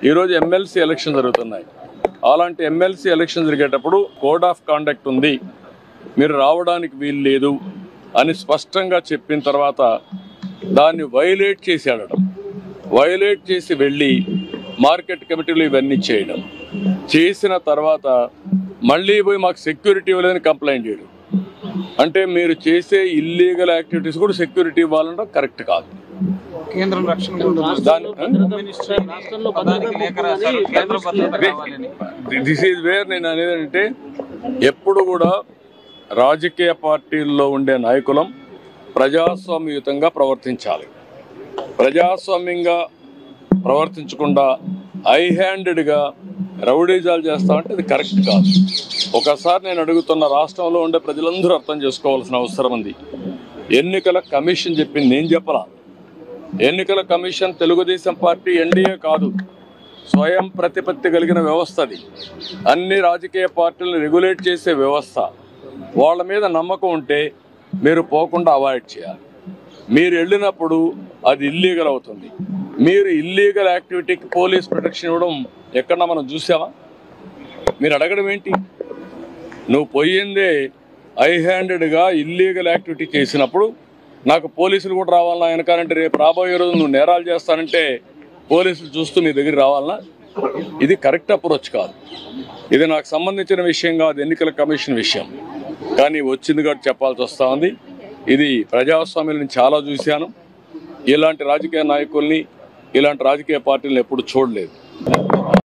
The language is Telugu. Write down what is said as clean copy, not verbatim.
ఈరోజు ఎమ్మెల్సీ ఎలక్షన్ జరుగుతున్నాయి. అలాంటి ఎమ్మెల్సీ ఎలక్షన్ జరిగేటప్పుడు కోడ్ ఆఫ్ కాండక్ట్ ఉంది, మీరు రావడానికి వీలు లేదు అని స్పష్టంగా చెప్పిన తర్వాత దాన్ని వైలేట్ చేసి ఆడడం, వైలేట్ చేసి వెళ్ళి మార్కెట్ కమిటీలు ఇవన్నీ చేయడం, చేసిన తర్వాత మళ్ళీ పోయి మాకు సెక్యూరిటీ ఇవ్వలేదని కంప్లైంట్ చేయడం. అంటే మీరు చేసే ఇల్లీగల్ యాక్టివిటీస్ కూడా సెక్యూరిటీ ఇవ్వాలంటే కరెక్ట్ కాదు. దిస్ ఈజ్ వేర్ నేను అనేది అంటే ఎప్పుడు కూడా రాజకీయ పార్టీల్లో ఉండే నాయకులం ప్రజాస్వామ్యయుతంగా ప్రవర్తించాలి. ప్రజాస్వామ్యంగా ప్రవర్తించకుండా హై హ్యాండెడ్గా రౌడీజాలు చేస్తామంటే అది కరెక్ట్ కాదు. ఒకసారి నేను అడుగుతున్న, రాష్ట్రంలో ఉండే ప్రజలందరూ అర్థం చేసుకోవాల్సిన అవసరం ఉంది. ఎన్నికల కమిషన్ చెప్పింది, నేను చెప్పలా. ఎన్నికల కమిషన్ తెలుగుదేశం పార్టీ ఎన్డీఏ కాదు, స్వయం ప్రతిపత్తి కలిగిన వ్యవస్థ. అది అన్ని రాజకీయ పార్టీలను రెగ్యులేట్ చేసే వ్యవస్థ. వాళ్ళ మీద నమ్మకం ఉంటే మీరు పోకుండా అవాయిడ్ చేయాలి. మీరు వెళ్ళినప్పుడు అది ఇల్లీగల్ అవుతుంది. మీరు ఇల్లీగల్ యాక్టివిటీకి పోలీస్ ప్రొటెక్షన్ ఇవ్వడం ఎక్కడన్నా మనం చూసామా? మీరు అడగడం ఏంటి? నువ్వు పోయిందే హై హ్యాండెడ్గా ఇల్లీగల్ యాక్టివిటీ చేసినప్పుడు నాకు పోలీసులు కూడా రావాలన్నా వెనకాలంటే రేపు రాబోయే రోజు నువ్వు నేరాలు చేస్తానంటే పోలీసులు చూస్తూ నీ దగ్గర రావాలన్నా? ఇది కరెక్ట్ అప్రోచ్ కాదు. ఇది నాకు సంబంధించిన విషయం కాదు, ఎన్నికల కమిషన్ విషయం. కానీ వచ్చింది కాబట్టి చెప్పాల్సి వస్తూ ఉంది. ఇది ప్రజాస్వామ్యాలను చాలా చూశాను. ఇలాంటి రాజకీయ నాయకుల్ని, ఇలాంటి రాజకీయ పార్టీలను ఎప్పుడు చూడలేదు.